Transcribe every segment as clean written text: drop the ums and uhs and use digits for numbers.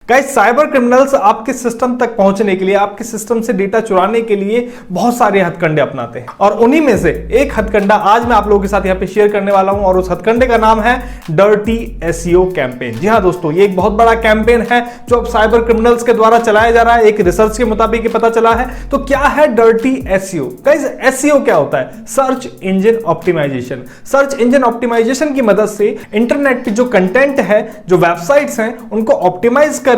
Guys, cyber criminals आपके system तक पहुंचने के लिए, आपके सिस्टम से डेटा चुराने के लिए बहुत सारे हथकंडे अपनाते हैं और उन्हीं में से एक हथकंडा आज मैं आप लोगों के साथ यहां पे शेयर करने वाला हूं और उस हथकंडे का नाम है डर्टी एसईओ कैंपेन। जी हां दोस्तों, ये एक बहुत बड़ा कैंपेन है जो अब साइबर क्रिमिनल्स के द्वारा चलाया जा रहा है। एक रिसर्च के मुताबिक ये पता चला है। तो क्या है डर्टी एसईओ? गाइस, एसईओ क्या होता है? Search engine optimisation. Search engine optimisation की मदद से इंटरनेट पे जो कंटेंट है, जो वेबसाइट्स हैं, उनको ऑप्टिमाइज करके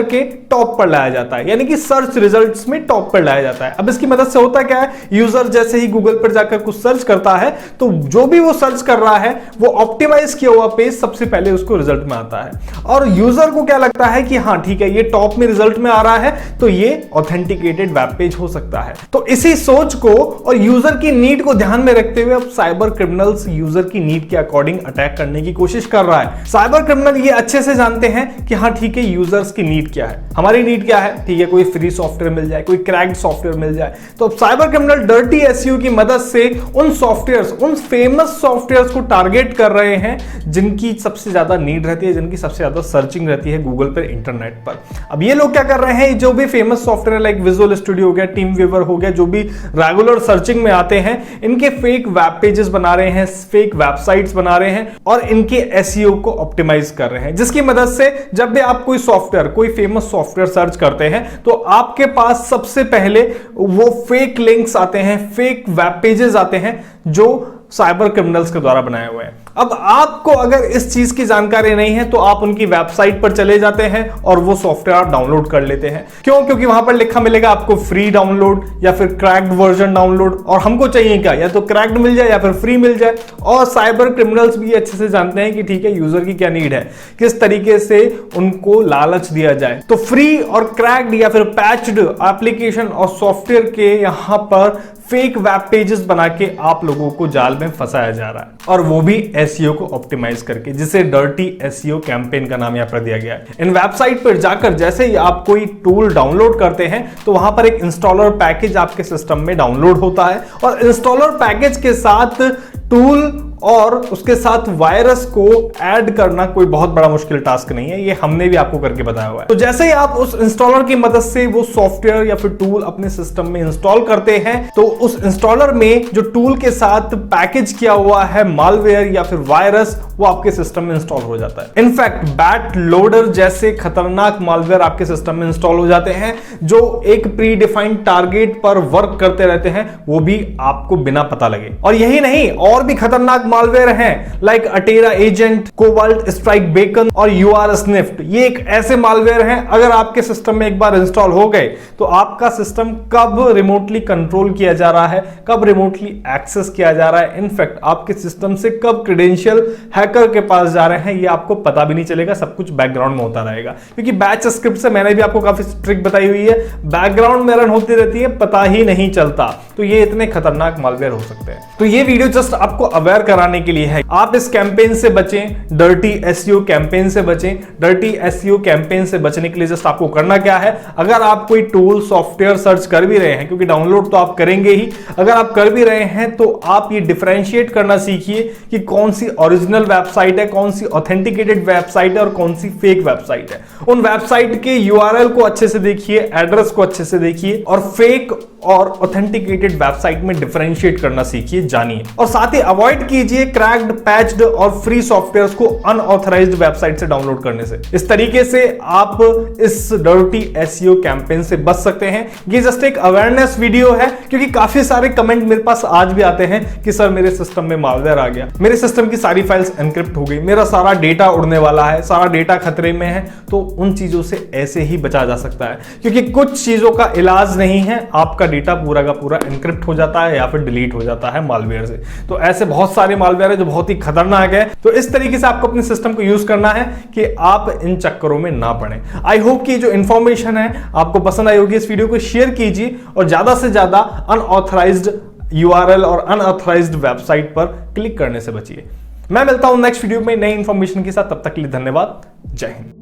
टॉप पर लाया जाता है, यानी कि सर्च रिजल्ट्स में टॉप पर लाया जाता है। अब इसकी मदद से होता क्या है, यूजर जैसे ही गूगल पर जाकर कुछ सर्च करता है तो जो भी वो सर्च कर रहा है वो ऑप्टिमाइज किया हुआ पेज सबसे पहले उसको रिजल्ट में आता है और यूजर को क्या लगता है कि हां ठीक है, ये टॉप में रिजल्ट में आ रहा है तो ये ऑथेंटिकेटेड वेब पेज हो सकता है। तो इसी सोच को और यूजर की नीड को ध्यान में रखते हुए अब साइबर क्रिमिनल्स यूजर की नीड के अकॉर्डिंग अटैक करने की कोशिश कर रहा है। साइबर क्रिमिनल ये अच्छे से जानते हैं कि हां ठीक है, यूजर्स की नीड क्या है, हमारी नीड क्या है, ठीक है, कोई फ्री सॉफ्टवेयर मिल जाए, कोई क्रैक्ड सॉफ्टवेयर मिल जाए। तो अब साइबर क्रिमिनल डर्टी एसईओ की मदद से उन सॉफ्टवेयर्स, उन फेमस सॉफ्टवेयर्स को टारगेट कर रहे हैं जिनकी सबसे ज्यादा नीड रहती है, जिनकी सबसे ज्यादा सर्चिंग रहती है गूगल पर, इंटरनेट पर। अब ये लोग क्या कर रहे हैं, जो भी famous software like visual studio हो गया, टीम व्यूअर हो गया, जो भी रेगुलर सर्चिंग में आते हैं, इनके फेक वेब पेजेस बना रहे हैं, फेक वेबसाइट्स बना रहे हैं और इनके एसईओ को ऑप्टिमाइज कर रहे हैं, जिसकी मदद से जब भी आप कोई सॉफ्टवेयर, कोई फेमस सॉफ्टवेयर सर्च करते हैं तो आपके पास सबसे पहले वो फेक लिंक्स आते हैं, फेक वेब पेजेस आते हैं जो साइबर क्रिमिनल्स के द्वारा बनाए हुए हैं। अब आपको अगर इस चीज की जानकारी नहीं है तो आप उनकी वेबसाइट पर चले जाते हैं और वो सॉफ्टवेयर आप डाउनलोड कर लेते हैं। क्यों? क्योंकि वहां पर लिखा मिलेगा आपको फ्री डाउनलोड या फिर क्रैक्ड वर्जन डाउनलोड, और हमको चाहिए क्या, या तो क्रैक्ड मिल जाए या फिर फ्री मिल जाए। और साइबर क्रिमिनल्स भी अच्छे से जानते हैं कि ठीक है, यूजर की क्या नीड है, किस तरीके से उनको लालच दिया जाए। तो फ्री और क्रैक्ड या फिर पैच्ड एप्लीकेशन और सॉफ्टवेयर के यहां पर फेक वेब पेजेस बना के आप लोगों को जाल में फंसाया जा रहा है, और वो भी एसईओ को ऑप्टिमाइज करके, जिसे डर्टी एसईओ कैंपेन का नाम यहां पर दिया गया है। इन वेबसाइट पर जाकर जैसे ही आप कोई टूल डाउनलोड करते हैं तो वहां पर एक इंस्टॉलर पैकेज आपके सिस्टम में डाउनलोड होता है और इंस्टॉलर पैकेज के साथ टूल और उसके साथ वायरस को ऐड करना कोई बहुत बड़ा मुश्किल टास्क नहीं है, ये हमने भी आपको करके बताया हुआ है। तो जैसे ही आप उस इंस्टॉलर की मदद से वो सॉफ्टवेयर या फिर टूल अपने सिस्टम में इंस्टॉल करते हैं तो उस इंस्टॉलर में जो टूल के साथ पैकेज किया हुआ है मालवेयर या फिर वायरस, वो आपके सिस्टम में इंस्टॉल हो जाता है। इनफैक्ट बैट लोडर जैसे खतरनाक मालवेयर आपके सिस्टम में इंस्टॉल हो जाते हैं जो एक प्री डिफाइंड टारगेट पर वर्क करते रहते हैं, वो भी आपको बिना पता लगे। और यही नहीं, और भी खतरनाक मालवेयर हैं लाइक अटेरा एजेंट, कोबाल्ट स्ट्राइक बेकन और यूआर स्निफ्ट। ये एक ऐसे मालवेयर हैं, अगर आपके सिस्टम में एक बार इंस्टॉल हो गए तो आपका सिस्टम कब रिमोटली कंट्रोल किया जा रहा है, कब रिमोटली एक्सेस किया जा रहा है, इनफैक्ट आपके सिस्टम से कब क्रेडेंशियल हैकर के पास जा रहे हैं, ये आपको पता भी नहीं चलेगा। सब कुछ बैकग्राउंड में होता रहेगा, क्योंकि बैच स्क्रिप्ट से मैंने भी आपको काफी ट्रिक बताई हुई है, बैकग्राउंड में रन होती रहती है, पता ही नहीं चलता। तो ये इतने खतरनाक मालवेयर हो सकते हैं। तो ये वीडियो जस्ट आपको अवेयर कराने के लिए है। आप इस कैंपेन से बचें, डर्टी एसईओ कैंपेन से बचें। डर्टी एसईओ कैंपेन से बचने के लिए जस्ट आपको करना क्या है, अगर आप कोई टूल सॉफ्टवेयर सर्च कर भी रहे हैं, क्योंकि डाउनलोड तो आप करेंगे ही, अगर आप कर भी रहे हैं तो आप ये डिफरेंशिएट करना सीखिए कि कौन सी ओरिजिनल वेबसाइट है, कौन सी ऑथेंटिकेटेड वेबसाइट है और कौन सी फेक वेबसाइट है। उन वेबसाइट के यूआरएल को अच्छे से देखिए, एड्रेस को अच्छे से देखिए और फेक और ऑथेंटिकेटेड वेबसाइट में डिफरेंशिएट करना सीखिए, जानिए। और साथ ही अवॉइड कीजिए क्रैक्ड, पैच्ड और फ्री सॉफ्टवेयर्स को अनऑथराइज्ड वेबसाइट से डाउनलोड करने से। इस तरीके से आप इस डर्टी एसईओ कैंपेन से बच सकते हैं। ये जस्ट एक अवेयरनेस वीडियो है, क्योंकि काफी सारे कमेंट मेरे पास आज भी आते हैं कि सर मेरे सिस्टम में मालवेयर आ गया, मेरे सिस्टम की सारी फाइल्स एनक्रिप्ट हो गई, मेरा सारा डेटा उड़ने वाला है, सारा डेटा खतरे में है। तो उन चीजों से ऐसे ही बचा जा सकता है, क्योंकि कुछ चीजों का इलाज नहीं है, आपका डेटा पूरा का पूरा एनक्रिप्ट हो जाता है या फिर डिलीट हो जाता है मालवेयर से। तो ऐसे बहुत सारे मालवेयर है जो बहुत ही खतरनाक है। तो इस तरीके से आपको अपने सिस्टम को यूज करना है कि आप इन चक्करों में ना पड़े। आई होप कि जो इंफॉर्मेशन है आपको पसंद आई होगी। इस वीडियो को शेयर कीजिए और ज्यादा से ज्यादा अनऑथराइज्ड यूआरएल और अनऑथराइज्ड वेबसाइट पर क्लिक करने से बचिए। मैं मिलता हूं नेक्स्ट वीडियो में नई इंफॉर्मेशन के साथ, तब तक के लिए धन्यवाद। जय हिंद।